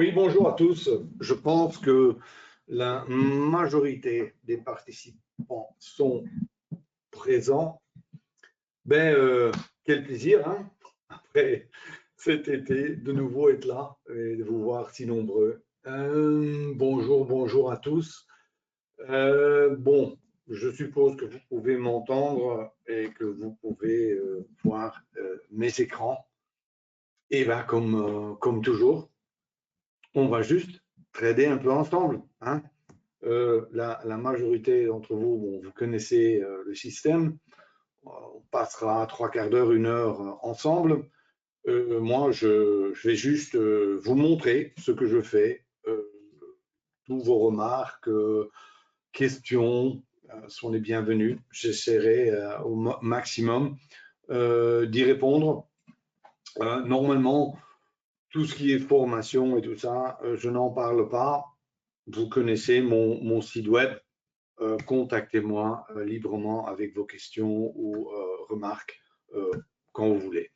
Oui, bonjour à tous. Je pense que la majorité des participants sont présents. Quel plaisir, hein, après cet été, de nouveau être là et de vous voir si nombreux. Bonjour à tous. Bon, je suppose que vous pouvez m'entendre et que vous pouvez voir mes écrans. Et bien, comme toujours, on va juste trader un peu ensemble, hein. La majorité d'entre vous, bon, vous connaissez le système. On passera 3/4 d'heure, 1 heure ensemble. Moi, je vais juste vous montrer ce que je fais. Tous vos remarques, questions sont les bienvenues. J'essaierai au maximum d'y répondre. Normalement, tout ce qui est formation et tout ça, je n'en parle pas. Vous connaissez mon site web. Contactez-moi librement avec vos questions ou remarques quand vous voulez.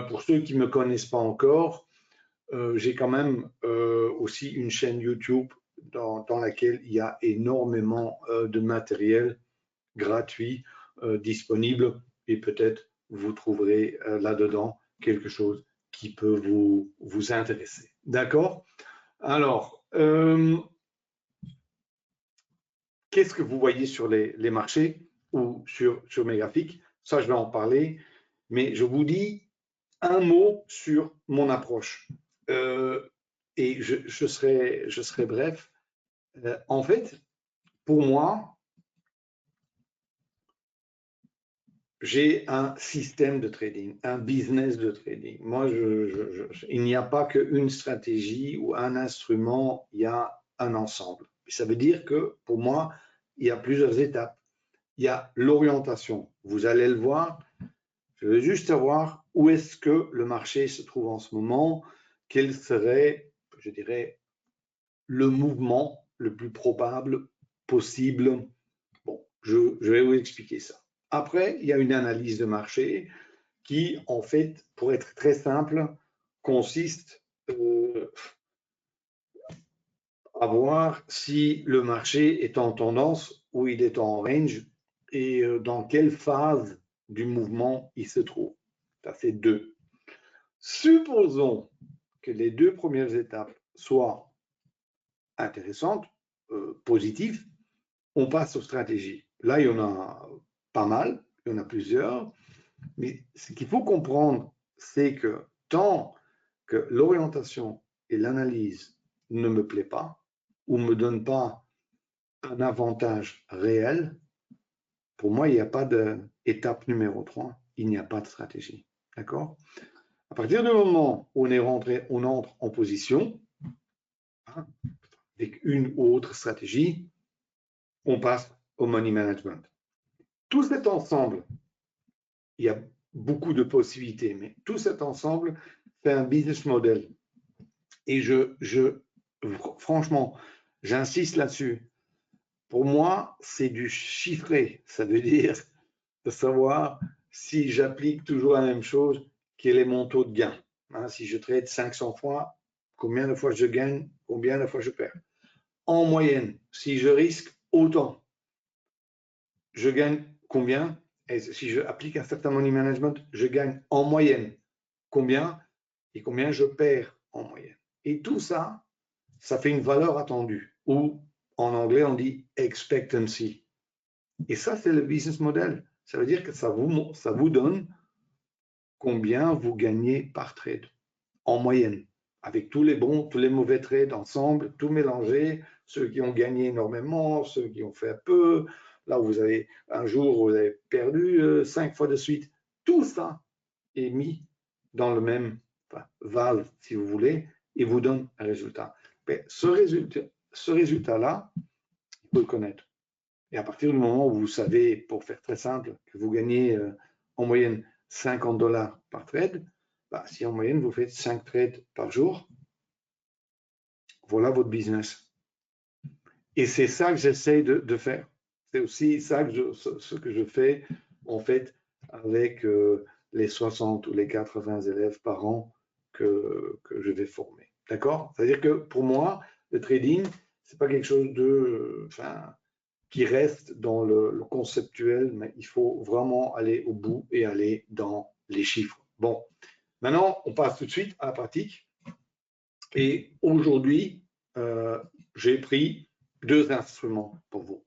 Pour ceux qui ne me connaissent pas encore, j'ai quand même aussi une chaîne YouTube dans laquelle il y a énormément de matériel gratuit disponible et peut-être vous trouverez là-dedans quelque chose qui peut vous intéresser. D'accord? Alors, qu'est-ce que vous voyez sur les marchés ou sur mes graphiques? Ça, je vais en parler, mais je vous dis un mot sur mon approche. Et je serai bref. En fait, pour moi, j'ai un système de trading, un business de trading. Moi, il n'y a pas qu'une stratégie ou un instrument, il y a un ensemble. Ça veut dire que pour moi, il y a plusieurs étapes. Il y a l'orientation. Vous allez le voir. Je veux juste savoir où est-ce que le marché se trouve en ce moment, quel serait, je dirais, le mouvement le plus probable possible. Bon, je vais vous expliquer ça. Après, il y a une analyse de marché qui, en fait, pour être très simple, consiste à voir si le marché est en tendance ou il est en range et dans quelle phase du mouvement il se trouve. Ça fait 2. Supposons que les 2 premières étapes soient intéressantes, positives, on passe aux stratégies. Là, il y en a pas mal, il y en a plusieurs, mais ce qu'il faut comprendre, c'est que tant que l'orientation et l'analyse ne me plaît pas ou ne me donnent pas un avantage réel, pour moi, il n'y a pas d'étape numéro 3, il n'y a pas de stratégie. D'accord? À partir du moment où on est rentré, on entre en position, hein, avec une ou autre stratégie, on passe au money management. Tout cet ensemble, il y a beaucoup de possibilités, mais tout cet ensemble fait un business model. Et franchement, j'insiste là-dessus. Pour moi, c'est du chiffré. Ça veut dire de savoir si j'applique toujours la même chose, quel est mon taux de gain. Hein, si je trade 500 fois, combien de fois je gagne, combien de fois je perds. En moyenne, si je risque autant, je gagne combien? Et si je applique un certain money management, je gagne en moyenne combien et combien je perds en moyenne. Et tout ça, ça fait une valeur attendue, ou en anglais on dit expectancy. Et ça, c'est le business model. Ça veut dire que ça vous donne combien vous gagnez par trade en moyenne, avec tous les bons, tous les mauvais trades ensemble, tout mélangé, ceux qui ont gagné énormément, ceux qui ont fait peu, là où vous avez un jour vous avez perdu 5 fois de suite. Tout ça est mis dans le même valve, si vous voulez, et vous donne un résultat. Mais ce résultat-là, il faut le connaître. Et à partir du moment où vous savez, pour faire très simple, que vous gagnez en moyenne $50 par trade, si en moyenne vous faites 5 trades par jour, voilà votre business. Et c'est ça que j'essaie de faire. C'est aussi ça que ce que je fais en fait avec les 60 ou les 80 élèves par an que je vais former. D'accord? C'est-à-dire que pour moi, le trading, c'est pas quelque chose de, qui reste dans le conceptuel, mais il faut vraiment aller au bout et aller dans les chiffres. Bon, maintenant, on passe tout de suite à la pratique. Et aujourd'hui, j'ai pris 2 instruments pour vous.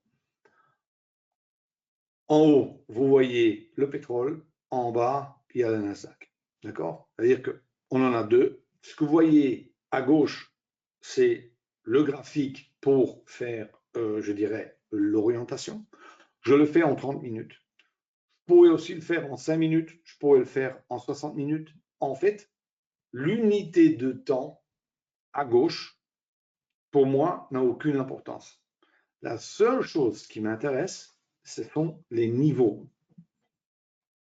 En haut, vous voyez le pétrole. En bas, il y a le Nasdaq. D'accord? C'est-à-dire qu'on en a 2. Ce que vous voyez à gauche, c'est le graphique pour faire, je dirais, l'orientation. Je le fais en 30 minutes. Je pourrais aussi le faire en 5 minutes. Je pourrais le faire en 60 minutes. En fait, l'unité de temps à gauche, pour moi, n'a aucune importance. La seule chose qui m'intéresse, ce sont les niveaux.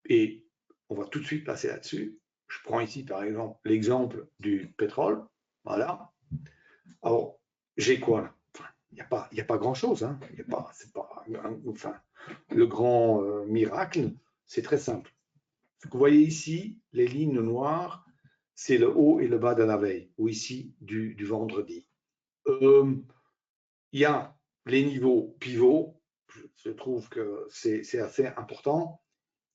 Et on va tout de suite passer là-dessus. Je prends ici, par exemple, l'exemple du pétrole. Voilà. Alors, j'ai quoi là? Il n'y a pas grand-chose. Hein. C'est pas, enfin, le grand miracle, c'est très simple. Ce que vous voyez ici, les lignes noires, c'est le haut et le bas de la veille, ou ici du vendredi. Il y a les niveaux pivots. Je trouve que c'est assez important.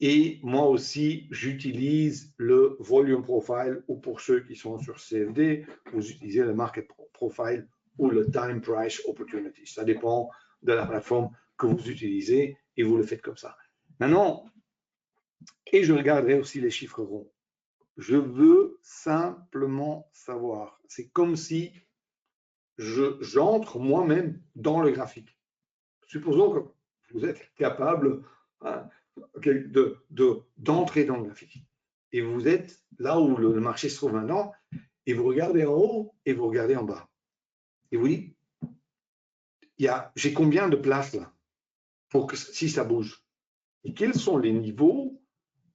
Et moi aussi, j'utilise le volume profile, ou pour ceux qui sont sur CFD, vous utilisez le market profile ou le time price opportunity. Ça dépend de la plateforme que vous utilisez et vous le faites comme ça. Maintenant, et je regarderai aussi les chiffres ronds. Je veux simplement savoir. C'est comme si j'entre moi-même dans le graphique. Supposons que vous êtes capable d'entrer dans le graphique. Et vous êtes là où le marché se trouve maintenant, et vous regardez en haut et vous regardez en bas. Et vous dites, j'ai combien de places là pour que si ça bouge? Et quels sont les niveaux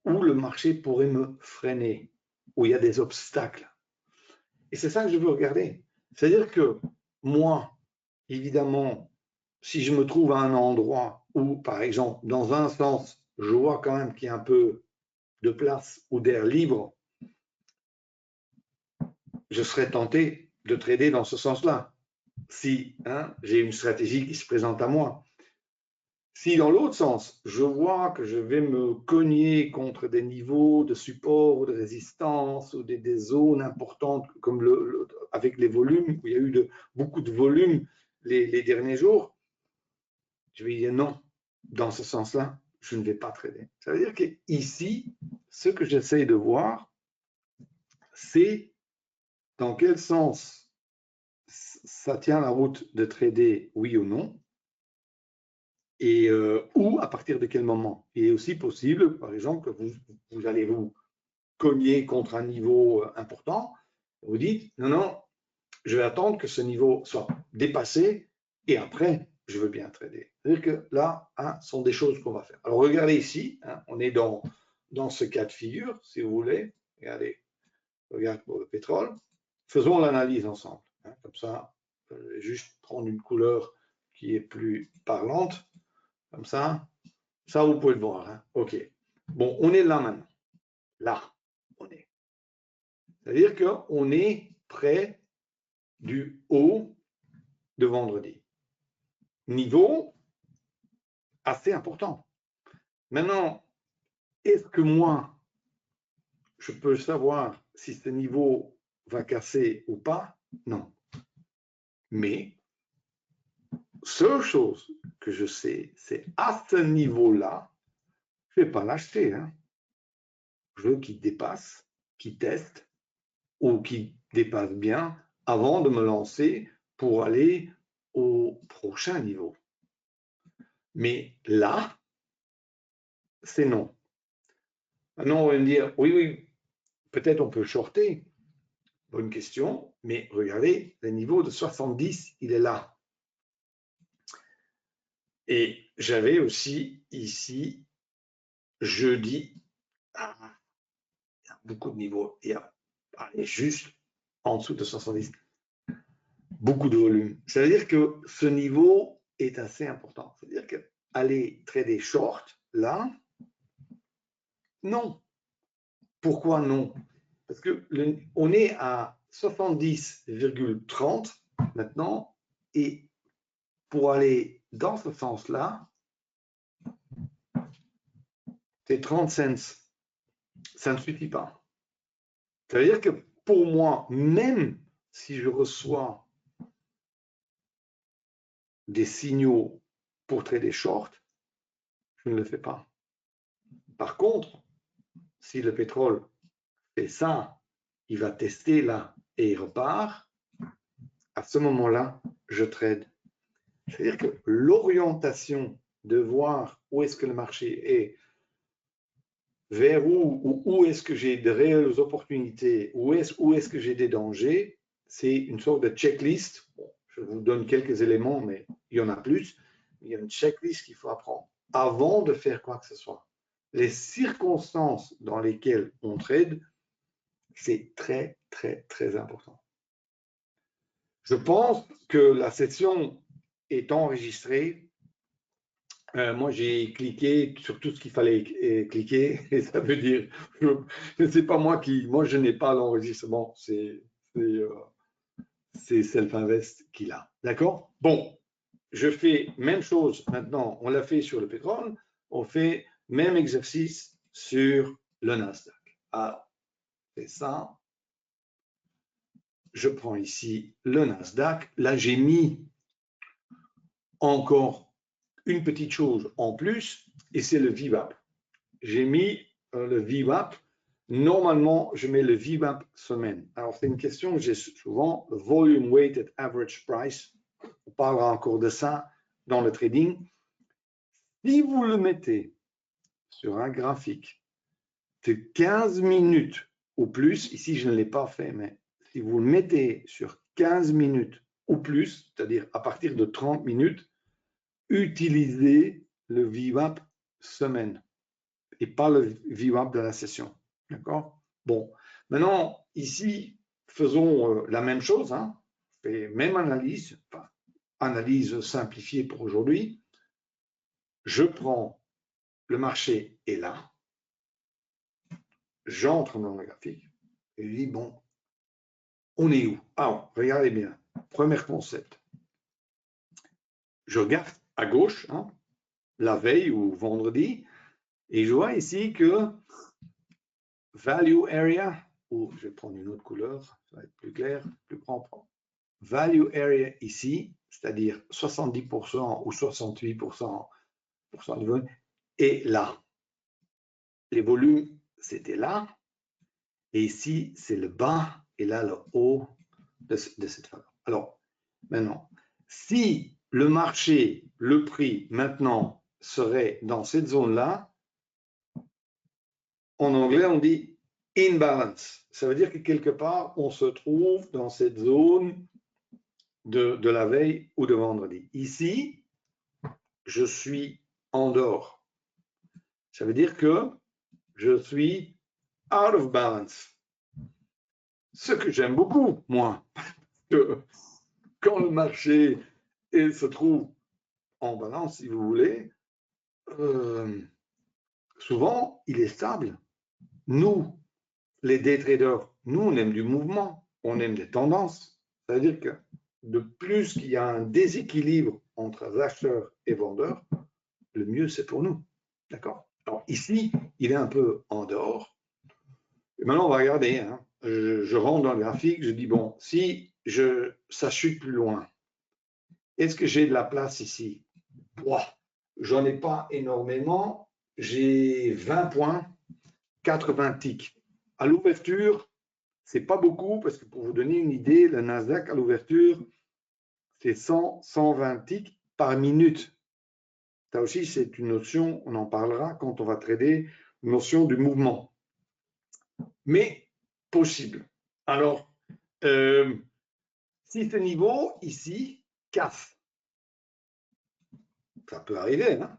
où le marché pourrait me freiner, où il y a des obstacles? Et c'est ça que je veux regarder. C'est-à-dire que moi, évidemment, si je me trouve à un endroit où, par exemple, dans un sens, je vois quand même qu'il y a un peu de place ou d'air libre, je serais tenté de trader dans ce sens-là, si j'ai une stratégie qui se présente à moi. Si dans l'autre sens, je vois que je vais me cogner contre des niveaux de support ou de résistance ou des zones importantes comme avec les volumes, où il y a eu beaucoup de volume les derniers jours, je vais dire non, dans ce sens-là, je ne vais pas trader. Ça veut dire qu'ici, ce que j'essaie de voir, c'est dans quel sens ça tient la route de trader, oui ou non, et ou à partir de quel moment. Il est aussi possible, par exemple, que vous allez vous cogner contre un niveau important, vous dites, non, non, je vais attendre que ce niveau soit dépassé, et après, je veux bien trader. C'est-à-dire que là, ce sont des choses qu'on va faire. Alors, regardez ici, on est dans ce cas de figure, si vous voulez. Regardez, regarde pour le pétrole. Faisons l'analyse ensemble. Comme ça, je vais juste prendre une couleur qui est plus parlante. Comme ça, vous pouvez le voir. OK. Bon, on est là maintenant. Là, on est. C'est-à-dire qu'on est près du haut de vendredi. Niveau assez important. Maintenant, est-ce que moi, je peux savoir si ce niveau va casser ou pas? Non. Mais, seule chose que je sais, c'est à ce niveau-là, je ne vais pas l'acheter. Je veux qu'il dépasse, qu'il teste ou qu'il dépasse bien avant de me lancer pour aller au prochain niveau. Mais là, c'est non. Maintenant, on va me dire, oui, peut-être on peut shorter. Bonne question, mais regardez, le niveau de 70, il est là. Et j'avais aussi ici, jeudi, il y a beaucoup de niveaux. Il y a juste en dessous de 70. Beaucoup de volume. Ça veut dire que ce niveau est assez important. C'est-à-dire qu'aller trader short, là, non. Pourquoi non? Parce qu'on est à 70,30 maintenant, et pour aller dans ce sens-là, c'est 30 cents. Ça ne suffit pas. Ça veut dire que pour moi, même si je reçois des signaux pour trader short, je ne le fais pas. Par contre, si le pétrole fait ça, il va tester là et il repart, à ce moment-là, je trade. C'est-à-dire que l'orientation de voir où est-ce que le marché est, vers où est-ce que j'ai de réelles opportunités, où est-ce que j'ai des dangers, c'est une sorte de checklist. Bon, je vous donne quelques éléments, mais il y en a plus. Il y a une checklist qu'il faut apprendre avant de faire quoi que ce soit. Les circonstances dans lesquelles on trade, c'est très, très, très important. Je pense que la session est enregistrée. Moi, j'ai cliqué sur tout ce qu'il fallait cliquer, et ça veut dire, je ne sais pas moi je n'ai pas l'enregistrement, c'est Self-Invest qui l'a. D'accord? Bon, je fais même chose maintenant, on l'a fait sur le pétrole, on fait même exercice sur le Nasdaq. Alors, c'est ça. Je prends ici le Nasdaq. Là, j'ai mis encore une petite chose en plus, et c'est le VWAP. J'ai mis le VWAP. Normalement, je mets le VWAP semaine. Alors, c'est une question que j'ai souvent, le Volume Weighted Average Price. On parlera encore de ça dans le trading. Si vous le mettez sur un graphique de 15 minutes ou plus, ici je ne l'ai pas fait, mais si vous le mettez sur 15 minutes ou plus, c'est-à-dire à partir de 30 minutes, utilisez le VWAP semaine et pas le VWAP de la session. D'accord? Bon, maintenant, ici, faisons la même chose, hein, même analyse, enfin, analyse simplifiée pour aujourd'hui. Je prends le marché est là, j'entre dans le graphique et je dis, bon, on est où? Alors, regardez bien, premier concept. Je regarde à gauche, hein, la veille ou vendredi, et je vois ici que Value Area, ou je vais prendre une autre couleur, ça va être plus clair, plus grand. Value Area ici, c'est-à-dire 70% ou 68% du volume, est là. Les volumes, c'était là, et ici, c'est le bas, et là, le haut de cette valeur. Alors, maintenant, si le marché, le prix, maintenant, serait dans cette zone-là, en anglais, on dit in balance. Ça veut dire que quelque part, on se trouve dans cette zone de la veille ou de vendredi. Ici, je suis en dehors. Ça veut dire que je suis out of balance. Ce que j'aime beaucoup, moi. Quand le marché se trouve en balance, si vous voulez, souvent, il est stable. Nous, les day traders, nous, on aime du mouvement, on aime des tendances. C'est-à-dire que de plus qu'il y a un déséquilibre entre acheteurs et vendeurs, le mieux, c'est pour nous. D'accord? Alors ici, il est un peu en dehors. Et maintenant, on va regarder. Hein. Je rentre dans le graphique, je dis, bon, si ça chute plus loin, est-ce que j'ai de la place ici? J'en ai pas énormément. J'ai 20 points, 80 ticks. À l'ouverture, c'est pas beaucoup parce que pour vous donner une idée, le Nasdaq à l'ouverture, c'est 100, 120 ticks par minute. Ça aussi, c'est une notion, on en parlera quand on va trader, notion du mouvement. Mais possible. Alors, si ce niveau ici casse, ça peut arriver, hein?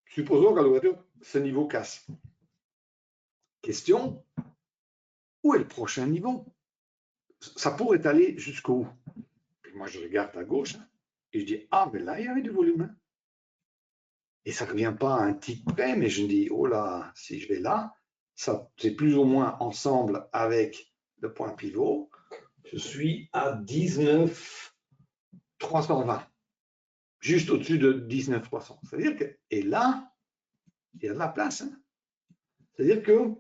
Supposons qu'à l'ouverture, ce niveau casse. Question, où est le prochain niveau? Ça pourrait aller jusqu'où? Moi, je regarde à gauche hein, et je dis, ah, mais là, il y avait du volume. Hein. Et ça ne revient pas à un tick près, mais je me dis, oh là, si je vais là, ça c'est plus ou moins ensemble avec le point pivot. je suis à 19,320, juste au-dessus de 19,300. C'est-à-dire que, et là, il y a de la place. Hein. C'est-à-dire que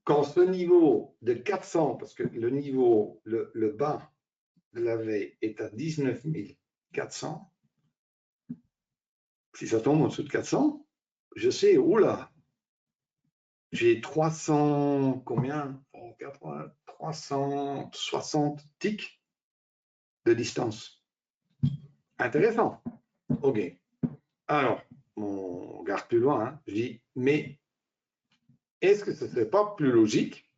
quand ce niveau de 400, parce que le niveau, le bas de la veille est à 19 400, si ça tombe en dessous de 400, je sais, oula, j'ai 300, combien 360 ticks de distance. Intéressant. OK. Alors, on regarde plus loin. Hein. Je dis, mais est-ce que ce ne serait pas plus logique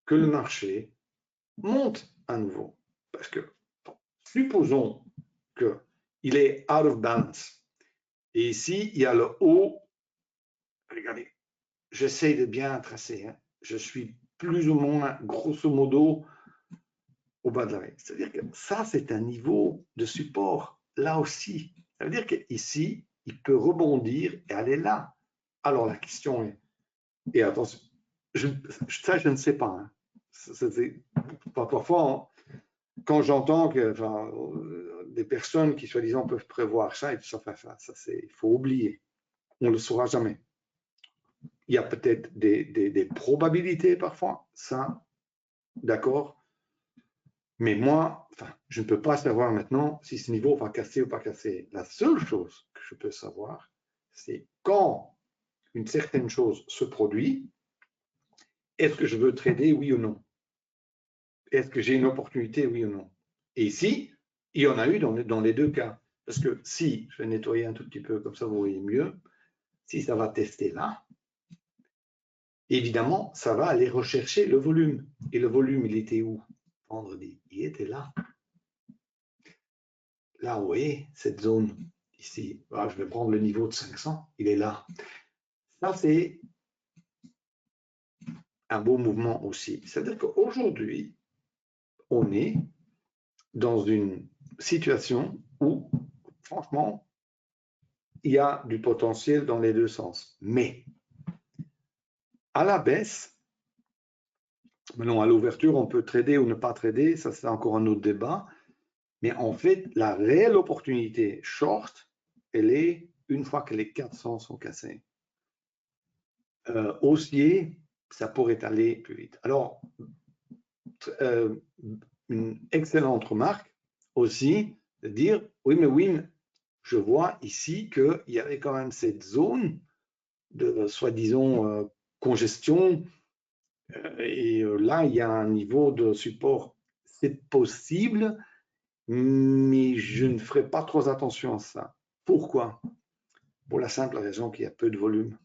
que le marché monte à nouveau? Parce que, supposons qu'il est out of balance. Et ici, il y a le haut. Regardez, j'essaie de bien tracer. Hein. Je suis plus ou moins, grosso modo, au bas de la règle. C'est-à-dire que ça, c'est un niveau de support, là aussi. Ça veut dire qu'ici, il peut rebondir et aller là. Alors, la question est, et attention, ça, je ne sais pas. Hein. Parfois, quand j'entends que des personnes qui, soi-disant, peuvent prévoir ça, et ça, il faut oublier. On ne le saura jamais. Il y a peut-être des probabilités parfois, ça, d'accord. Mais moi, je ne peux pas savoir maintenant si ce niveau va casser ou pas casser. La seule chose que je peux savoir, c'est quand une certaine chose se produit, est-ce que je veux trader, oui ou non? Est-ce que j'ai une opportunité, oui ou non? Et ici, il y en a eu dans les deux cas. Parce que si, je vais nettoyer un tout petit peu, comme ça vous voyez mieux, si ça va tester là, évidemment, ça va aller rechercher le volume. Et le volume, il était où? Vendredi, il était là. Là, vous voyez, cette zone ici, voilà, je vais prendre le niveau de 500, il est là. Ça, c'est un beau mouvement aussi. C'est-à-dire qu'aujourd'hui, on est dans une situation où, franchement, il y a du potentiel dans les deux sens. Mais, à la baisse, maintenant à l'ouverture, on peut trader ou ne pas trader, ça c'est encore un autre débat. Mais en fait, la réelle opportunité short, elle est une fois que les 400 sont cassés. Haussier, ça pourrait aller plus vite. Alors, une excellente remarque aussi, de dire, oui, mais je vois ici qu'il y avait quand même cette zone de soi-disant congestion, et là, il y a un niveau de support, c'est possible, mais je ne ferai pas trop attention à ça. Pourquoi? Pour la simple raison qu'il y a peu de volume.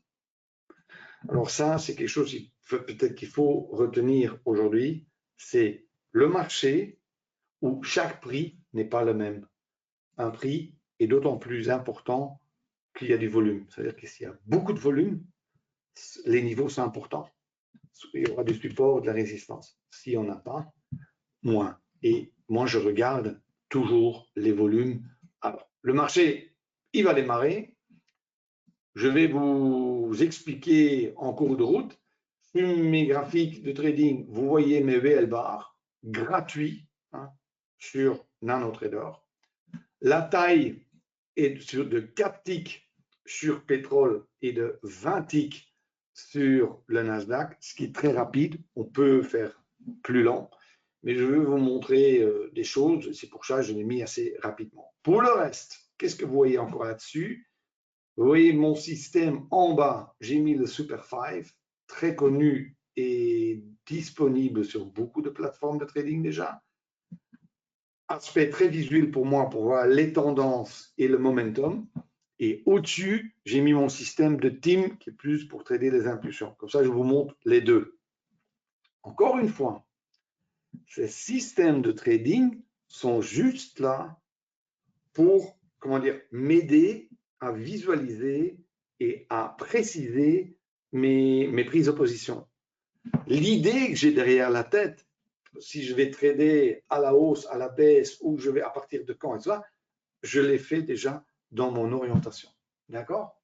Alors ça, c'est quelque chose peut-être qu'il faut retenir aujourd'hui, c'est le marché où chaque prix n'est pas le même. Un prix est d'autant plus important qu'il y a du volume. C'est-à-dire que s'il y a beaucoup de volume, les niveaux sont importants. Il y aura du support, de la résistance. S'il n'y en a pas, moins. Et moi, je regarde toujours les volumes. Alors, le marché, il va démarrer. Je vais vous expliquer en cours de route. Sur mes graphiques de trading, vous voyez mes VL bars gratuits hein, sur NanoTrader. La taille est de 4 ticks sur pétrole et de 20 ticks sur le Nasdaq, ce qui est très rapide. On peut faire plus lent, mais je veux vous montrer des choses. C'est pour ça que je l'ai mis assez rapidement. Pour le reste, qu'est-ce que vous voyez encore là-dessus? Vous voyez mon système en bas, j'ai mis le Super 5, très connu et disponible sur beaucoup de plateformes de trading déjà. Aspect très visuel pour moi pour voir les tendances et le momentum. Et au-dessus, j'ai mis mon système de team qui est plus pour trader les impulsions. Comme ça, je vous montre les deux. Encore une fois, ces systèmes de trading sont juste là pour, comment dire, m'aider à visualiser et à préciser mes prises de position. L'idée que j'ai derrière la tête, si je vais trader à la hausse, à la baisse, ou je vais à partir de quand, et ça, je l'ai fait déjà dans mon orientation. D'accord?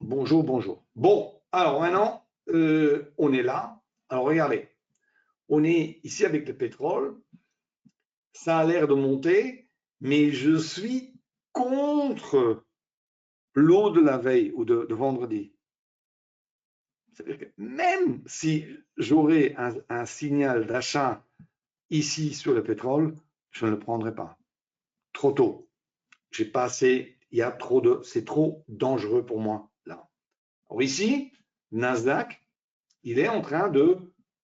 Bonjour, bonjour. Bon, alors maintenant, on est là. Alors regardez, on est ici avec le pétrole, ça a l'air de monter, mais je suis contre l'eau de la veille ou de vendredi. C'est-à-dire que même si j'aurais un signal d'achat ici sur le pétrole, je ne le prendrai pas. Trop tôt. J'ai pas assez, c'est trop dangereux pour moi là. Alors ici, Nasdaq, il est en train de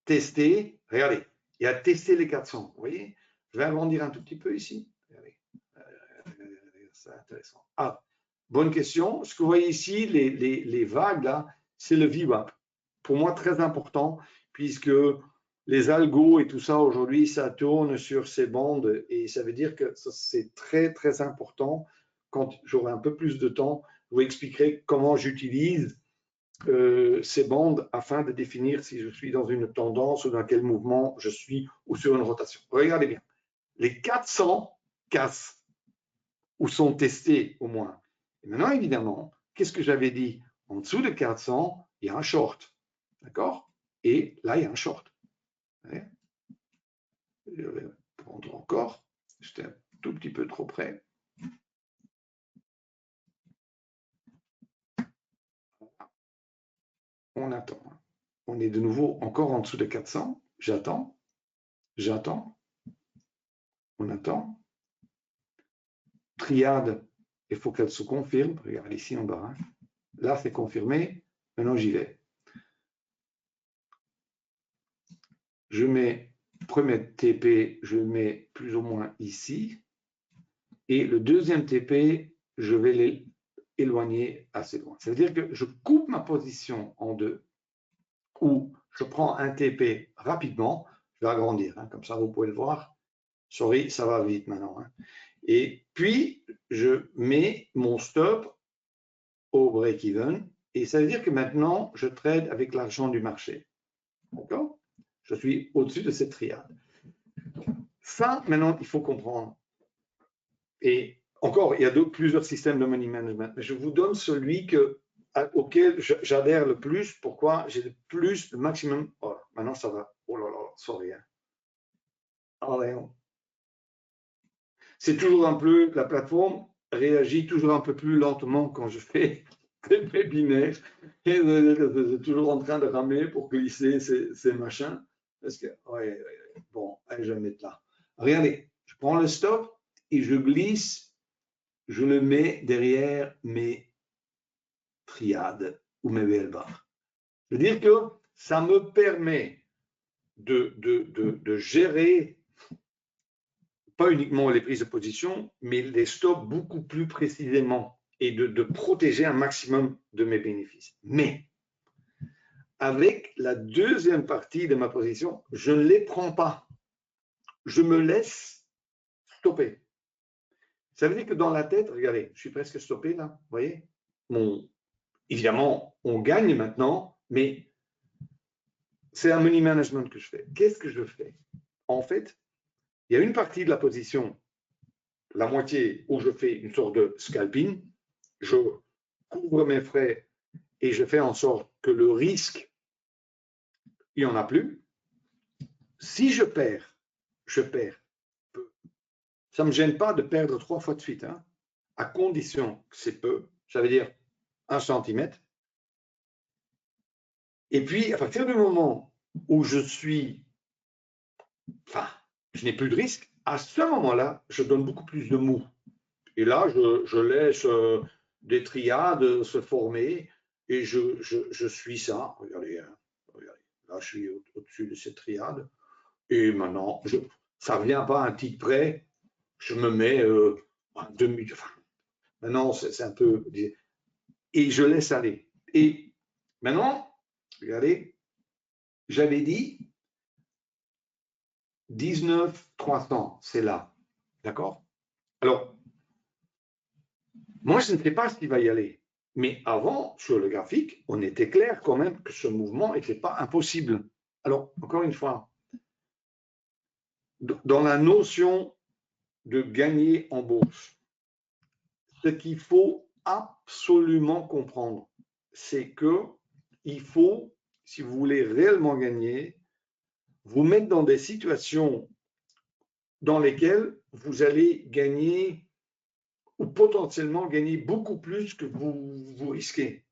tester, regardez, il a testé les 400, vous voyez. Je vais agrandir un tout petit peu ici. Regardez, c'est intéressant. Ah, bonne question. Ce que vous voyez ici, les vagues là, c'est le VWAP. Pour moi, très important, puisque les algos et tout ça, aujourd'hui, ça tourne sur ces bandes et ça veut dire que c'est très, très important. Quand j'aurai un peu plus de temps, je vous expliquerai comment j'utilise ces bandes afin de définir si je suis dans une tendance ou dans quel mouvement je suis ou sur une rotation. Regardez bien, les 400 cassent ou sont testés au moins. Et maintenant, évidemment, qu'est-ce que j'avais dit? En dessous de 400, il y a un short. D'accord? Et là, il y a un short. Je vais prendre encore. J'étais un tout petit peu trop près. On attend. On est de nouveau encore en dessous de 400. J'attends. J'attends. On attend. Triade, il faut qu'elle se confirme. Regarde ici en bas. Là, c'est confirmé. Maintenant, j'y vais. Je mets premier TP, je le mets plus ou moins ici. Et le deuxième TP, je vais l'éloigner assez loin. Ça veut dire que je coupe ma position en deux, ou je prends un TP rapidement, je vais agrandir, comme ça vous pouvez le voir. Sorry, ça va vite maintenant. Et puis, je mets mon stop au break-even. Et ça veut dire que maintenant, je trade avec l'argent du marché. D'accord? Je suis au-dessus de cette triade. Ça, maintenant, il faut comprendre. Et encore, il y a plusieurs systèmes de money management, mais je vous donne celui auquel j'adhère le plus. Pourquoi? J'ai le plus, le maximum. Oh, maintenant, ça va. Oh là là, sorry. C'est toujours un peu, la plateforme réagit toujours un peu plus lentement quand je fais des webinaires. Et c'est toujours en train de ramer pour glisser ces machins. Parce que, ouais, bon, allez, je vais mettre là. Regardez, je prends le stop et je glisse, je le mets derrière mes triades ou mes belles barres. C'est-à-dire que ça me permet de gérer pas uniquement les prises de position, mais les stops beaucoup plus précisément et de protéger un maximum de mes bénéfices. Mais avec la deuxième partie de ma position, je ne les prends pas. Je me laisse stopper. Ça veut dire que dans la tête, regardez, je suis presque stoppé là, vous voyez? Évidemment, on gagne maintenant, mais c'est un money management que je fais. Qu'est-ce que je fais? En fait, il y a une partie de la position, la moitié, où je fais une sorte de scalping, je couvre mes frais et je fais en sorte que le risque, il n'y en a plus. Si je perds, je perds peu. Ça ne me gêne pas de perdre 3 fois de suite, à condition que c'est peu, ça veut dire 1 centimètre. Et puis, à partir du moment où je n'ai plus de risque, à ce moment-là, je donne beaucoup plus de mou. Et là, je laisse des triades se former et je suis ça. Regardez, là, je suis au-dessus de cette triade. Et maintenant, ça ne revient pas à un titre près. Je me mets un demi. Enfin, maintenant, c'est un peu. Et je laisse aller. Et maintenant, regardez, j'avais dit 19 300, c'est là. D'accord? Alors, moi, je ne sais pas ce qui va y aller. Mais avant, sur le graphique, on était clair quand même que ce mouvement n'était pas impossible. Alors, encore une fois, dans la notion de gagner en bourse, ce qu'il faut absolument comprendre, c'est que il faut, si vous voulez réellement gagner, vous mettre dans des situations dans lesquelles vous allez gagner ou potentiellement gagner beaucoup plus que vous risquez.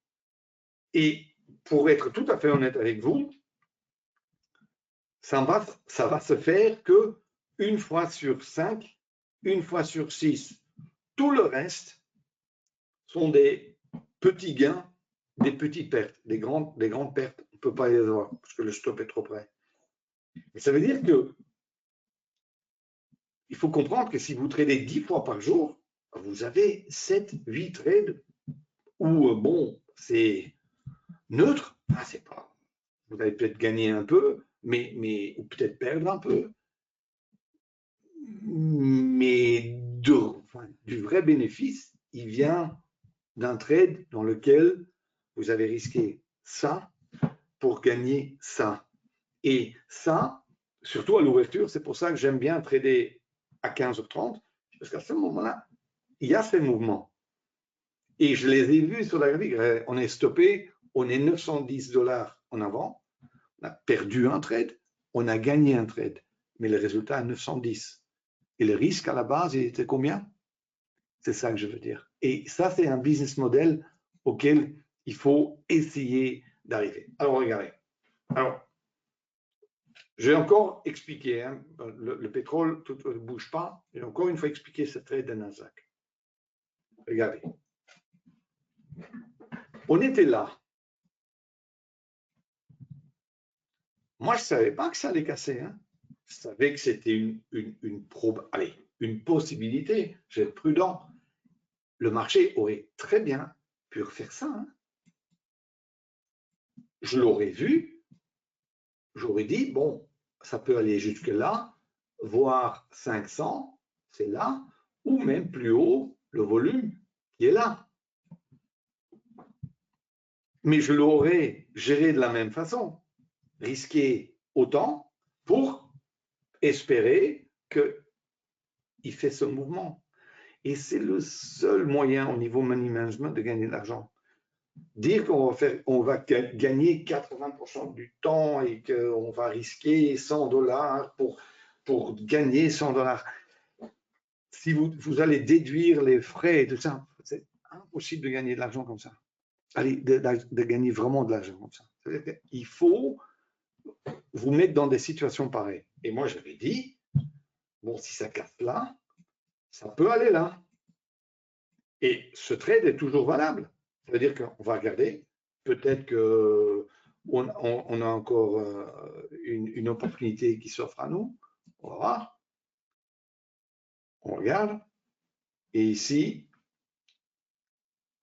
Et pour être tout à fait honnête avec vous, ça va se faire que une fois sur 5, une fois sur 6. Tout le reste sont des petits gains, des petites pertes, des grandes pertes. On ne peut pas les avoir parce que le stop est trop près. Et ça veut dire que il faut comprendre que si vous tradez 10 fois par jour, vous avez 7, 8 trades où, bon, c'est neutre. C'est pas, vous allez peut-être gagner un peu, mais ou peut-être perdre un peu. Mais du vrai bénéfice, il vient d'un trade dans lequel vous avez risqué ça pour gagner ça. Et ça, surtout à l'ouverture, c'est pour ça que j'aime bien trader à 15h30, parce qu'à ce moment-là, il y a ces mouvements. Et je les ai vus sur la graphique. On est stoppé, on est $910 en avant, on a perdu un trade, on a gagné un trade, mais le résultat est 910. Et le risque à la base, il était combien? C'est ça que je veux dire. Et ça, c'est un business model auquel il faut essayer d'arriver. Alors, regardez. Alors, je vais encore expliquer. Hein, le pétrole ne bouge pas. J'ai encore une fois expliqué ce trade de Nasdaq. Regardez. On était là. Moi, je ne savais pas que ça allait casser. Hein. Je savais que c'était une possibilité. Je vais être prudent. Le marché aurait très bien pu refaire ça. Hein. Je l'aurais vu. J'aurais dit, bon, ça peut aller jusque là, voire 500, c'est là, ou même plus haut, le volume qui est là. Mais je l'aurais géré de la même façon, risqué autant pour espérer qu'il fait ce mouvement. Et c'est le seul moyen au niveau money management de gagner de l'argent. Dire qu'on va gagner 80% du temps et qu'on va risquer $100 pour gagner $100. Si vous allez déduire les frais et tout ça, c'est impossible de gagner de l'argent comme ça. Allez, de gagner vraiment de l'argent comme ça. Il faut vous mettre dans des situations pareilles. Et moi, j'avais dit, bon, si ça casse là, ça peut aller là. Et ce trade est toujours valable. Ça veut dire qu'on va regarder. Peut-être qu'on a encore une opportunité qui s'offre à nous. On va voir. On regarde. Et ici,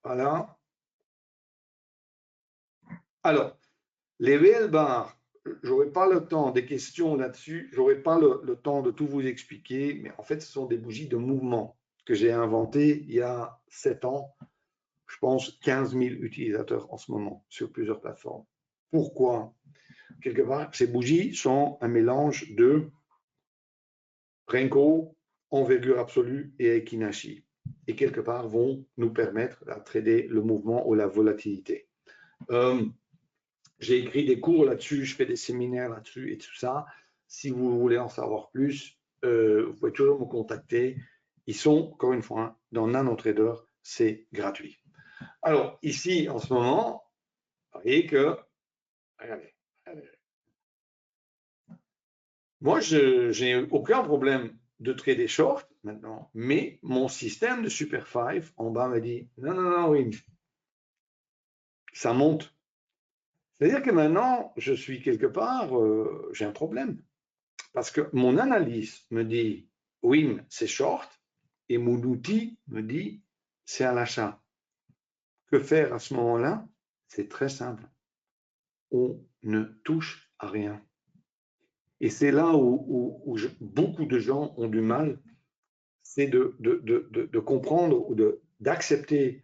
voilà. Alors, les VL bars, je n'aurai pas le temps des questions là-dessus. Je n'aurai pas le temps de tout vous expliquer. Mais en fait, ce sont des bougies de mouvement que j'ai inventées il y a 7 ans. Je pense 15 000 utilisateurs en ce moment sur plusieurs plateformes. Pourquoi? Quelque part, ces bougies sont un mélange de Renko, envergure absolue et Ekinashi. Et quelque part vont nous permettre de trader le mouvement ou la volatilité. J'ai écrit des cours là-dessus, je fais des séminaires là-dessus et tout ça. Si vous voulez en savoir plus, vous pouvez toujours me contacter. Ils sont, encore une fois, dans NanoTrader, c'est gratuit. Alors, ici, en ce moment, vous voyez que, regardez. Moi, je n'ai aucun problème de trader short maintenant, mais mon système de Super 5 en bas me dit non, non, non, oui, ça monte. C'est-à-dire que maintenant, je suis quelque part, j'ai un problème. Parce que mon analyse me dit oui, c'est short, et mon outil me dit c'est à l'achat. Que faire à ce moment-là? C'est très simple. On ne touche à rien. Et c'est là où beaucoup de gens ont du mal, c'est de comprendre ou d'accepter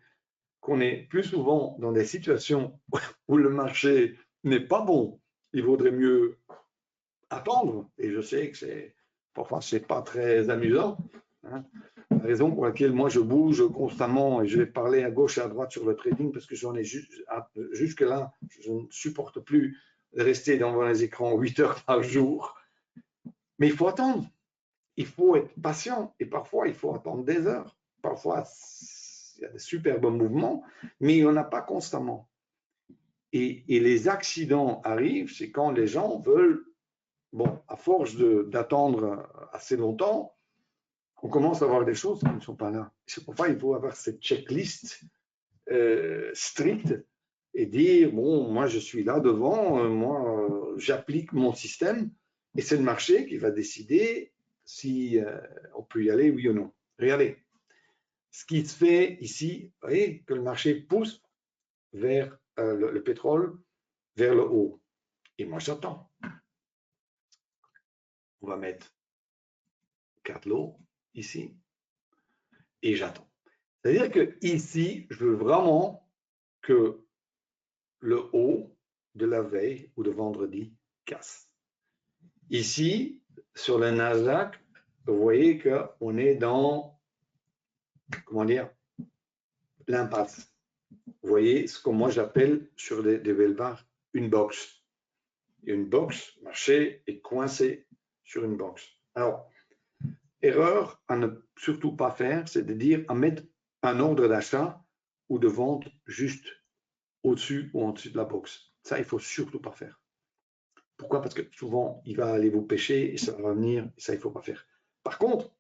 qu'on est plus souvent dans des situations où le marché n'est pas bon. Il vaudrait mieux attendre. Et je sais que parfois c'est pas très amusant. Hein. La raison pour laquelle moi je bouge constamment et je vais parler à gauche et à droite sur le trading parce que j'en ai jusque-là, je ne supporte plus rester devant les écrans 8 heures par jour. Mais il faut attendre. Il faut être patient. Et parfois, il faut attendre des heures. Parfois, il y a des super bons mouvements, mais il n'y en a pas constamment. Et les accidents arrivent, c'est quand les gens veulent, bon, à force d'attendre assez longtemps, on commence à avoir des choses qui ne sont pas là. C'est pourquoi il faut avoir cette checklist stricte et dire, bon, moi je suis là devant, moi j'applique mon système et c'est le marché qui va décider si on peut y aller, oui ou non. Regardez, ce qui se fait ici, vous voyez que le marché pousse vers le pétrole, vers le haut. Et moi j'attends. On va mettre 4 lots ici et j'attends. C'est-à-dire que ici, je veux vraiment que le haut de la veille ou de vendredi casse. Ici, sur le Nasdaq, vous voyez qu'on est dans, comment dire, l'impasse. Vous voyez ce que moi j'appelle sur des belles barres une box. Et une box, marché est coincé sur une box. Alors, erreur à ne surtout pas faire, c'est de dire à mettre un ordre d'achat ou de vente juste au-dessus ou en dessus de la box. Ça, il ne faut surtout pas faire. Pourquoi? Parce que souvent, il va aller vous pêcher et ça va revenir, et ça, il ne faut pas faire. Par contre,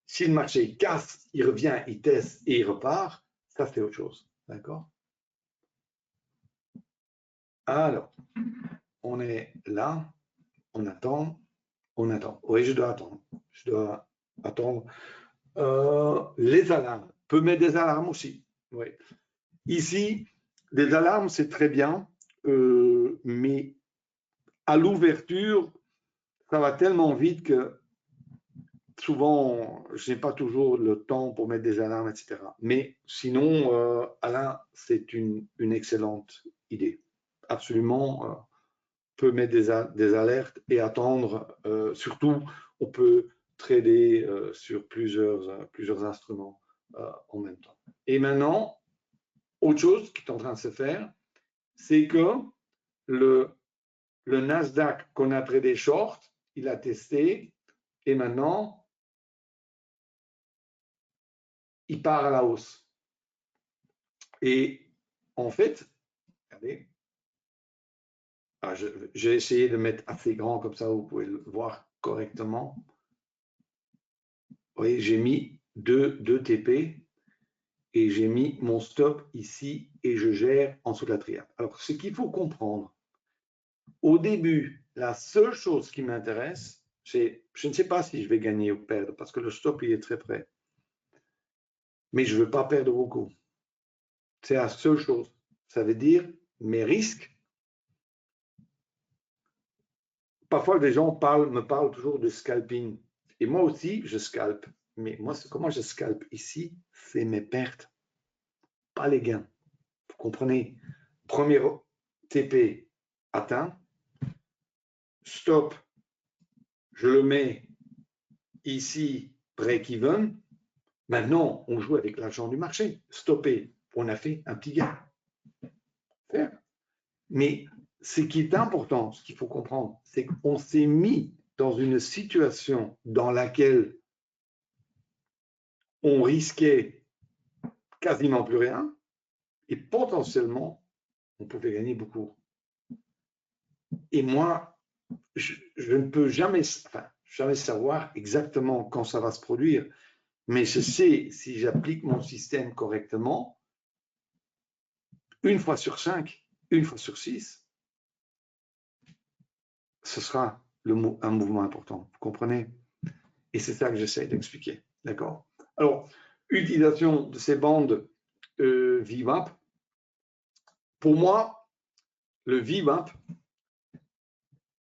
si le marché casse, il revient, il teste et il repart, ça, c'est autre chose. D'accord? Alors, on est là, on attend, on attend. Oui, je dois attendre. Je dois attendre. Les alarmes. On peut mettre des alarmes aussi. Oui. Ici, les alarmes, c'est très bien, mais à l'ouverture, ça va tellement vite que souvent, je n'ai pas toujours le temps pour mettre des alarmes, etc. Mais sinon, Alain, c'est une excellente idée. Absolument, on peut mettre des alertes et attendre. Surtout, on peut trader sur plusieurs instruments en même temps. Et maintenant, autre chose qui est en train de se faire, c'est que le Nasdaq qu'on a tradé short, il a testé et maintenant, il part à la hausse. Et en fait, regardez, j'ai essayé de mettre assez grand comme ça, vous pouvez le voir correctement. Vous voyez, j'ai mis 2 TP et j'ai mis mon stop ici et je gère en dessous de la triade. Alors, ce qu'il faut comprendre, au début, la seule chose qui m'intéresse, c'est, je ne sais pas si je vais gagner ou perdre parce que le stop, il est très près. Mais je ne veux pas perdre beaucoup. C'est la seule chose. Ça veut dire mes risques. Parfois, les gens me parlent toujours de scalping. Et moi aussi, je scalpe. Mais moi, comment je scalpe ici, c'est mes pertes, pas les gains. Vous comprenez? Premier TP atteint. Stop, je le mets ici, break-even. Maintenant, on joue avec l'argent du marché. Stopper, on a fait un petit gain. Mais ce qui est important, ce qu'il faut comprendre, c'est qu'on s'est mis dans une situation dans laquelle on risquait quasiment plus rien et potentiellement, on pouvait gagner beaucoup. Et moi, je ne peux jamais savoir exactement quand ça va se produire, mais je sais, si j'applique mon système correctement, 1 fois sur 5, 1 fois sur 6, ce sera un mouvement important. Vous comprenez? Et c'est ça que j'essaie d'expliquer. D'accord? Alors, utilisation de ces bandes VWAP. Pour moi, le VWAP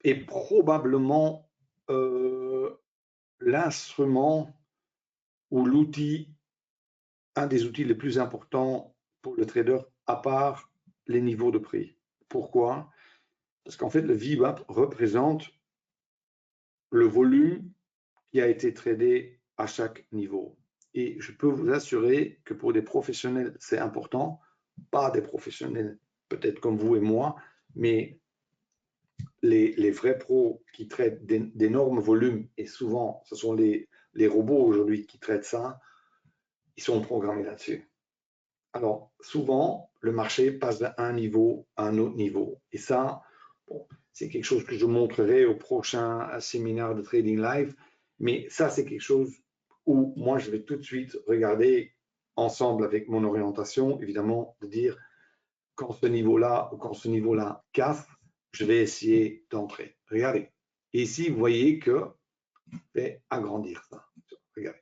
est probablement l'instrument ou l'outil, un des outils les plus importants pour le trader, à part les niveaux de prix. Pourquoi? Parce qu'en fait, le VWAP représente le volume qui a été tradé à chaque niveau. Et je peux vous assurer que pour des professionnels, c'est important, pas des professionnels peut-être comme vous et moi, mais les vrais pros qui traitent d'énormes volumes, et souvent, ce sont les robots aujourd'hui qui traitent ça, ils sont programmés là-dessus. Alors, souvent, le marché passe d'un niveau à un autre niveau. Et ça, bon, c'est quelque chose que je montrerai au prochain séminaire de Trading Live. Mais ça, c'est quelque chose où moi, je vais tout de suite regarder ensemble avec mon orientation, évidemment, de dire quand ce niveau-là ou quand ce niveau-là casse, je vais essayer d'entrer. Regardez. Et ici, vous voyez que je vais agrandir ça. Regardez.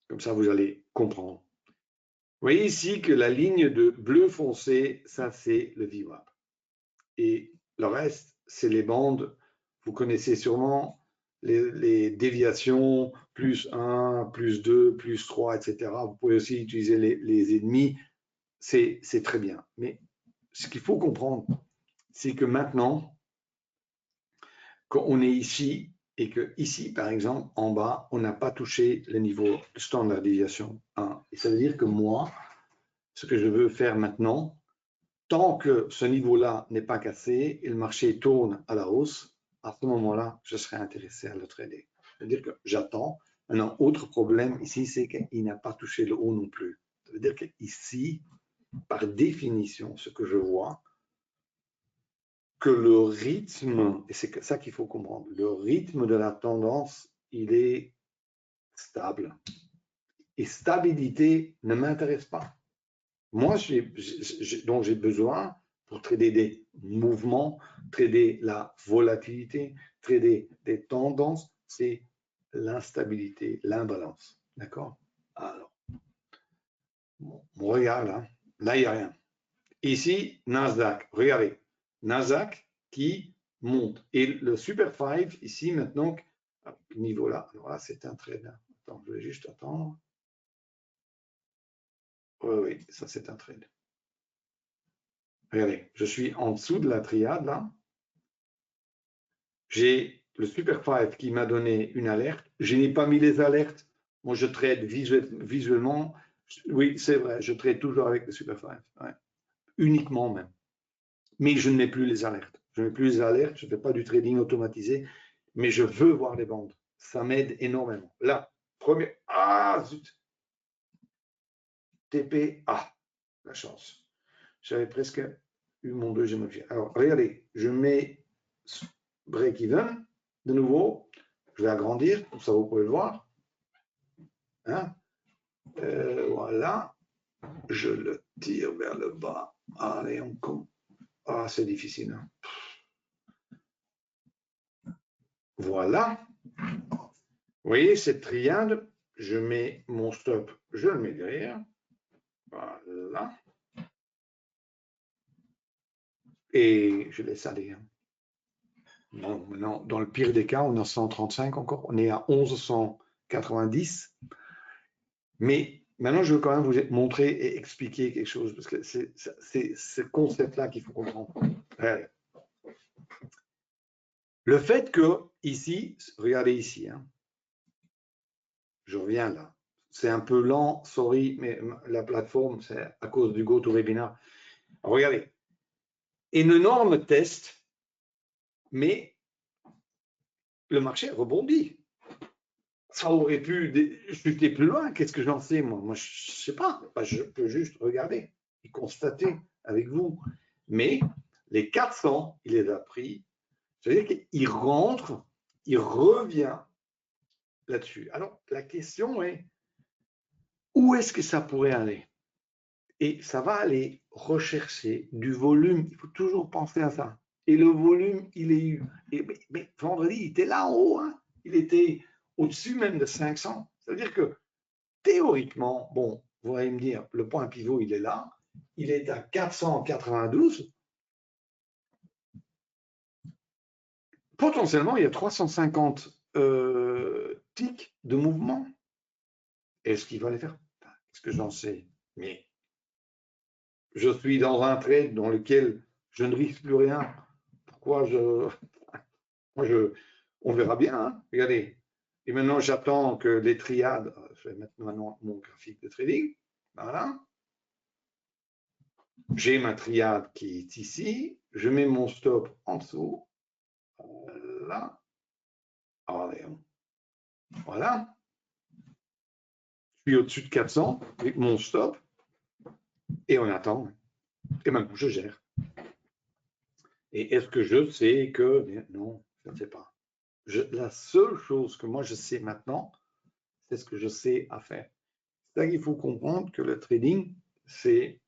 Comme ça, vous allez comprendre. Vous voyez ici que la ligne de bleu foncé, ça c'est le VWAP. Et le reste, c'est les bandes. Vous connaissez sûrement les déviations, plus 1, plus 2, plus 3, etc. Vous pouvez aussi utiliser les ennemis. C'est très bien. Mais ce qu'il faut comprendre, c'est que maintenant, quand on est ici, et que ici, par exemple, en bas, on n'a pas touché le niveau de standardisation 1. Et ça veut dire que moi, ce que je veux faire maintenant, tant que ce niveau-là n'est pas cassé et le marché tourne à la hausse, à ce moment-là, je serai intéressé à le trader. C'est-à-dire que j'attends. Maintenant, autre problème ici, c'est qu'il n'a pas touché le haut non plus. Ça veut dire qu'ici, par définition, ce que je vois, que le rythme, et c'est ça qu'il faut comprendre, le rythme de la tendance, il est stable. Et stabilité ne m'intéresse pas. Moi, donc j'ai besoin pour trader des mouvements, trader la volatilité, trader des tendances, c'est l'instabilité, l'imbalance. D'accord? Alors, on regarde là, il n'y a rien. Ici, Nasdaq, regardez, Nasdaq qui monte. Et le Super 5, ici maintenant, à ce niveau-là, alors là, c'est un trade. Attends, je vais juste attendre. Oui, ça c'est un trade. Regardez, je suis en dessous de la triade là. J'ai le Super 5 qui m'a donné une alerte. Je n'ai pas mis les alertes. Moi, je trade visuellement. Oui, c'est vrai, je trade toujours avec le Super 5. Ouais. Uniquement même. Mais je n'ai plus les alertes. Je n'ai plus les alertes, je ne fais pas du trading automatisé, mais je veux voir les bandes. Ça m'aide énormément. Là, premier. Ah, zut. TP. Ah, la chance. J'avais presque eu mon deuxième objet. Alors, regardez, je mets break-even de nouveau. Je vais agrandir, comme ça vous pouvez le voir. Hein? Voilà. Je le tire vers le bas. Allez, on compte. Ah, c'est difficile. Hein? Voilà. Vous voyez cette triade, je mets mon stop, je le mets derrière. Voilà. Et je laisse aller. Bon, maintenant, dans le pire des cas, on est à 135 encore. On est à 1190. Mais maintenant, je veux quand même vous montrer et expliquer quelque chose, parce que c'est ce concept-là qu'il faut comprendre. Le fait que, ici, regardez ici, hein, je reviens là. C'est un peu lent, sorry, mais la plateforme, c'est à cause du GoToWebinar. Regardez, une énorme test, mais le marché rebondit. Ça aurait pu chuter plus loin. Qu'est-ce que j'en sais, moi? Moi, je ne sais pas. Je peux juste regarder et constater avec vous. Mais les 400, il les a pris. C'est-à-dire qu'il rentre, il revient là-dessus. Alors, la question est, où est-ce que ça pourrait aller? Et ça va aller rechercher du volume. Il faut toujours penser à ça. Et le volume, il est eu. Mais vendredi, il était là en haut. Hein. Il était au-dessus même de 500. C'est-à-dire que théoriquement, bon, vous allez me dire, le point pivot, il est là. Il est à 492. Potentiellement, il y a 350 tics de mouvement. Est-ce qu'il va les faire? Est-ce que j'en sais? Mais je suis dans un trade dans lequel je ne risque plus rien. Pourquoi on verra bien. Hein. Regardez. Et maintenant, j'attends que les triades. Je vais mettre maintenant mon graphique de trading. Voilà. j'ai ma triade qui est ici, je mets mon stop en dessous, là, allez, voilà, je suis au-dessus de 400 avec mon stop, et on attend, et maintenant je gère. Et est-ce que je sais que, non, je ne sais pas. La seule chose que moi je sais maintenant, c'est ce que je sais à faire. C'est là qu'il faut comprendre que le trading, c'est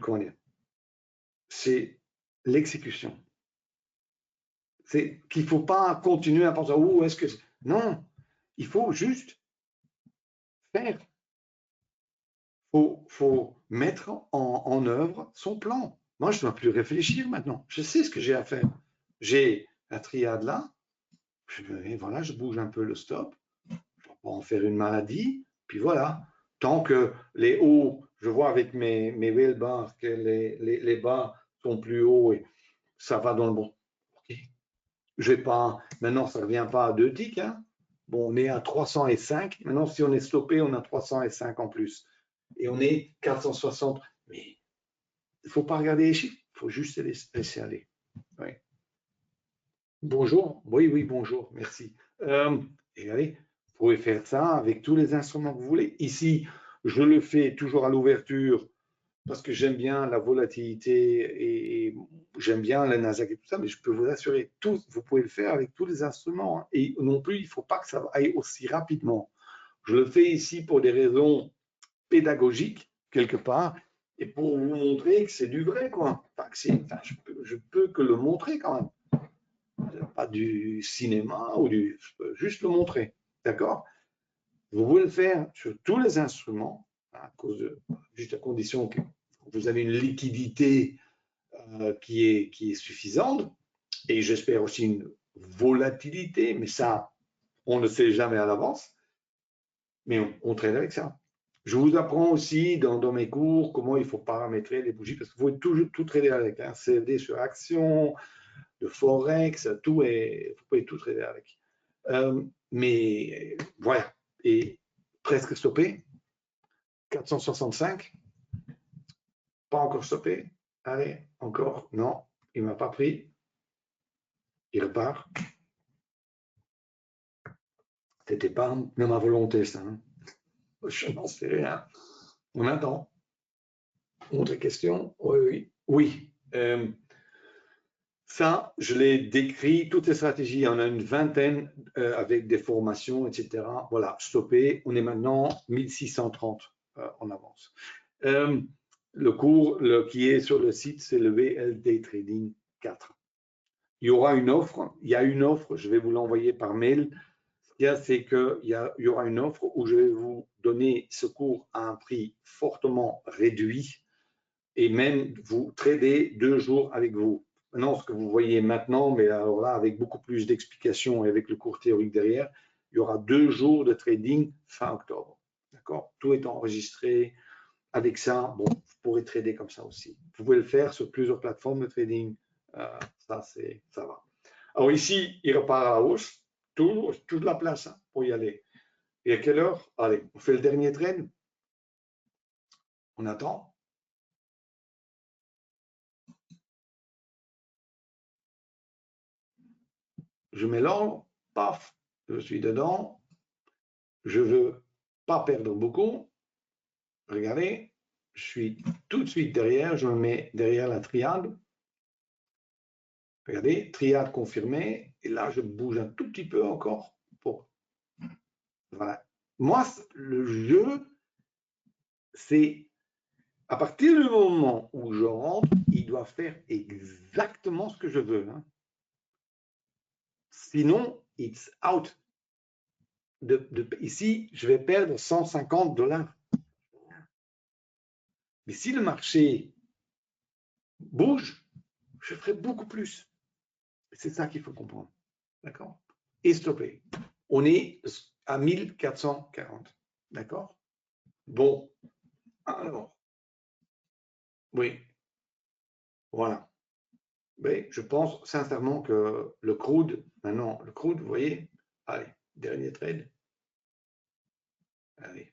comment dire, c'est l'exécution. C'est qu'il ne faut pas continuer à penser, oh, est-ce que. Non, il faut juste faire. Faut mettre en œuvre son plan. Moi, je ne dois plus réfléchir maintenant. Je sais ce que j'ai à faire. J'ai la triade là. Voilà, je bouge un peu le stop. Je ne vais pas en faire une maladie. Puis voilà. Tant que les hauts, je vois avec mes whale bars que les bas sont plus hauts et ça va dans le bon. Okay. Je vais pas. Maintenant, ça ne revient pas à 2 ticks. Hein. Bon, on est à 305. Maintenant, si on est stoppé, on a 305 en plus. Et on est 460. Mais il ne faut pas regarder les chiffres. Il faut juste les laisser aller. Oui. Bonjour. Oui, oui, bonjour. Merci. Et allez, vous pouvez faire ça avec tous les instruments que vous voulez. Ici, je le fais toujours à l'ouverture parce que j'aime bien la volatilité et j'aime bien le Nasdaq et tout ça, mais je peux vous assurer, vous pouvez le faire avec tous les instruments. Hein, et non plus, il ne faut pas que ça aille aussi rapidement. Je le fais ici pour des raisons pédagogiques, quelque part, et pour vous montrer que c'est du vrai, quoi. Enfin, je peux que le montrer quand même. Pas du cinéma ou je peux juste le montrer. D'accord? Vous pouvez le faire sur tous les instruments, juste à condition que vous avez une liquidité qui est suffisante et j'espère aussi une volatilité, mais ça, on ne sait jamais à l'avance, mais on traîne avec ça. Je vous apprends aussi dans mes cours comment il faut paramétrer les bougies parce qu'il faut toujours tout trader avec. Hein, CFD sur action, de Forex, tout est, vous pouvez tout trader avec. Mais voilà, et presque stoppé, 465, pas encore stoppé, allez, encore, non, il ne m'a pas pris, il repart. C'était pas de ma volonté, ça. Hein. Je n'en sais rien. On attend. Autre question? Oui, oui. Oui. Ça, je l'ai décrit, toutes les stratégies, il y en a une vingtaine avec des formations, etc. Voilà, stoppé. On est maintenant 1630 en avance. Le cours qui est sur le site, c'est le VLD Trading 4. Il y aura une offre, il y a une offre, je vais vous l'envoyer par mail. Ce qu'il y a, c'est qu'il y aura une offre où je vais vous donner ce cours à un prix fortement réduit et même vous trader 2 jours avec vous. Maintenant, ce que vous voyez maintenant, mais alors là, avec beaucoup plus d'explications et avec le cours théorique derrière, il y aura 2 jours de trading fin octobre. D'accord? Tout est enregistré. Avec ça, bon, vous pourrez trader comme ça aussi. Vous pouvez le faire sur plusieurs plateformes de trading. Ça va. Alors ici, il repart à la hausse. Toute la place hein, pour y aller. Et à quelle heure? Allez, on fait le dernier trade. On attend. Je mets l'ordre. Paf, je suis dedans. Je ne veux pas perdre beaucoup. Regardez, je suis tout de suite derrière. Je me mets derrière la triade. Regardez, triade confirmée. Et là, je bouge un tout petit peu encore pour. Voilà. Moi, le jeu, c'est à partir du moment où je rentre, il doit faire exactement ce que je veux. Hein. Sinon, it's out. Ici, je vais perdre 150 $. Mais si le marché bouge, je ferai beaucoup plus. C'est ça qu'il faut comprendre. D'accord? Et stopper. On est à 1440. D'accord? Bon. Alors, oui. Voilà. Mais je pense sincèrement que le crude, maintenant, le crude, vous voyez, allez, dernier trade. Allez.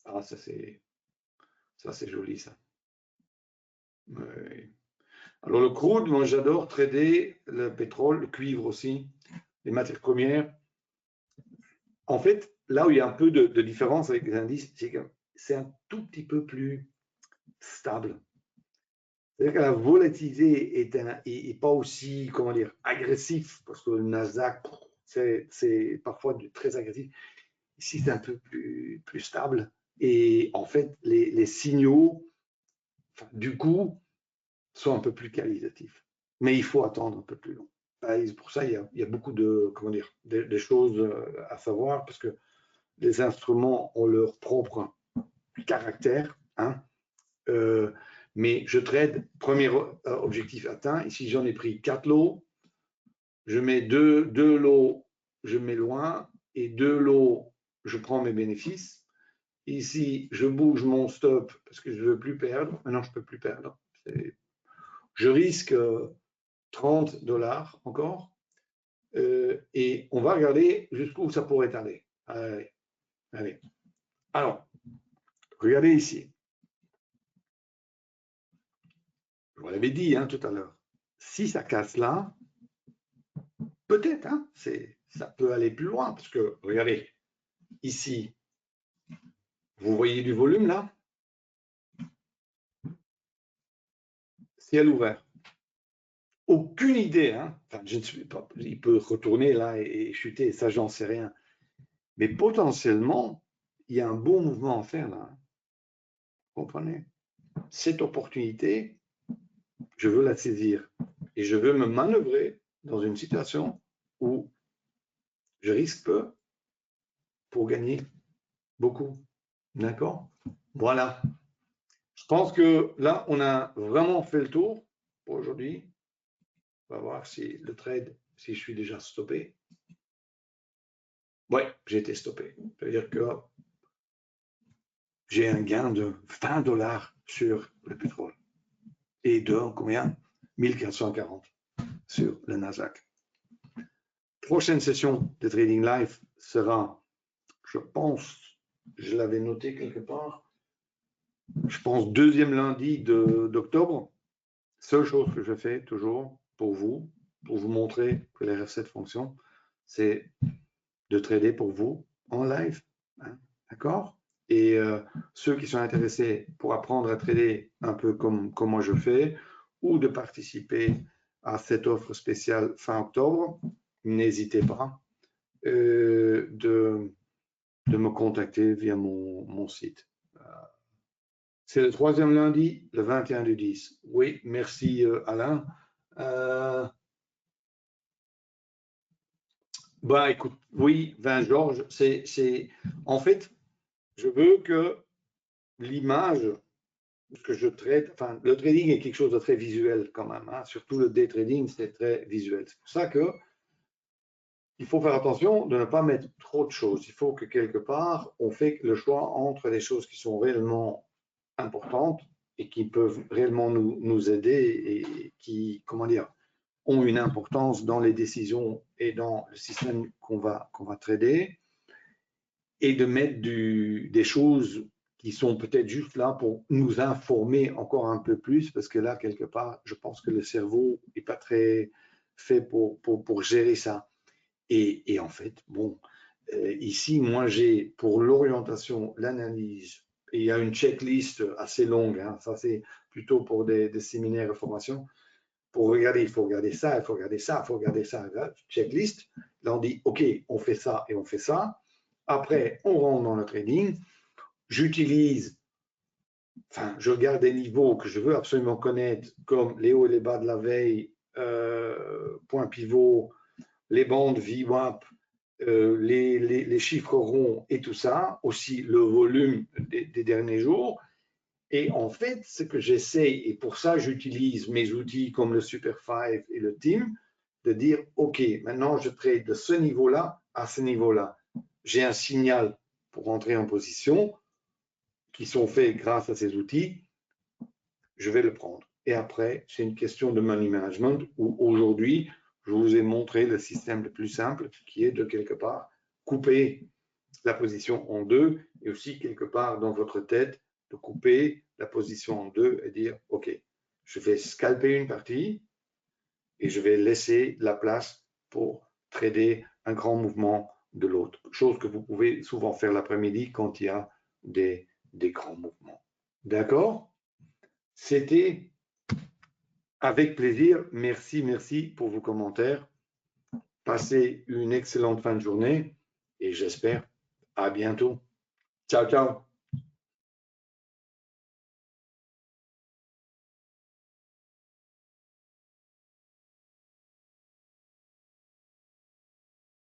Ah, ça c'est joli ça. Ouais. Alors, le crude, moi, j'adore trader le pétrole, le cuivre aussi, les matières premières. En fait, là où il y a un peu de différence avec les indices, c'est que c'est un tout petit peu plus stable. C'est-à-dire que la volatilité est pas aussi, comment dire, agressif, parce que le Nasdaq, c'est parfois très agressif. Ici, c'est un peu plus stable. Et en fait, les signaux, enfin, du coup, sont un peu plus qualitatifs. Mais il faut attendre un peu plus long. Pour ça, il y a beaucoup de, comment dire, de choses à savoir, parce que les instruments ont leur propre caractère. Hein. Mais je trade, premier objectif atteint. Ici, j'en ai pris 4 lots. Je mets 2 lots, je mets loin, et 2 lots, je prends mes bénéfices. Ici, je bouge mon stop parce que je ne veux plus perdre. Maintenant, je ne peux plus perdre. Je risque 30 $ encore. Et on va regarder jusqu'où ça pourrait aller. Allez, allez. Alors, regardez ici. Je vous l'avais dit tout à l'heure. Si ça casse là, peut-être, ça peut aller plus loin. Parce que, regardez, ici, vous voyez du volume là? Ciel ouvert. Aucune idée. Enfin, je ne suis pas, il peut retourner là et chuter, ça, j'en sais rien. Mais potentiellement, il y a un bon mouvement à faire là. Vous comprenez? Cette opportunité, je veux la saisir et je veux me manœuvrer dans une situation où je risque peu pour gagner beaucoup. D'accord? Voilà. Je pense que là, on a vraiment fait le tour pour aujourd'hui. On va voir si le trade, si je suis déjà stoppé. Oui, j'ai été stoppé. C'est-à-dire que j'ai un gain de 20 $ sur le pétrole et de combien? 1440 sur le Nasdaq. Prochaine session de Trading Live sera, je pense, je l'avais noté quelque part, je pense deuxième lundi d'octobre. Seule chose que je fais toujours pour vous montrer que les recettes fonctionnent, c'est de trader pour vous en live. D'accord? Et ceux qui sont intéressés pour apprendre à trader un peu comme moi je fais, ou de participer à cette offre spéciale fin octobre, n'hésitez pas de me contacter via mon site. C'est le troisième lundi, le 21 du 10. Oui, merci Alain. Écoute, oui, Georges, en fait, je veux que l'image que je traite, enfin, le trading est quelque chose de très visuel quand même, surtout le day trading, c'est très visuel. C'est pour ça que il faut faire attention de ne pas mettre trop de choses. Il faut que quelque part, on fait le choix entre les choses qui sont réellement importantes et qui peuvent réellement nous aider et qui, comment dire, ont une importance dans les décisions et dans le système qu'on va trader, et de mettre des choses qui sont peut-être juste là pour nous informer encore un peu plus, parce que là, quelque part, je pense que le cerveau n'est pas très fait pour gérer ça. Et en fait, bon, ici, moi, j'ai pour l'orientation, l'analyse, et il y a une checklist assez longue, ça c'est plutôt pour des séminaires de formation. Pour regarder, il faut regarder ça, il faut regarder ça, il faut regarder ça, checklist. Là, on dit, OK, on fait ça et on fait ça. Après, on rentre dans le trading. J'utilise, enfin, je regarde des niveaux que je veux absolument connaître, comme les hauts et les bas de la veille, point pivot, les bandes VWAP, les chiffres ronds et tout ça, aussi le volume des derniers jours. Et en fait, ce que j'essaie, et pour ça j'utilise mes outils comme le Super 5 et le Team, de dire, OK, maintenant je trade de ce niveau-là à ce niveau-là. J'ai un signal pour entrer en position qui sont faits grâce à ces outils, je vais le prendre. Et après, c'est une question de money management où aujourd'hui, je vous ai montré le système le plus simple qui est de quelque part couper la position en deux et aussi quelque part dans votre tête de couper la position en deux et dire, OK, je vais scalper une partie et je vais laisser la place pour trader un grand mouvement de l'autre. Chose que vous pouvez souvent faire l'après-midi quand il y a des grands mouvements. D'accord? C'était avec plaisir. Merci, merci pour vos commentaires. Passez une excellente fin de journée et j'espère à bientôt. Ciao, ciao.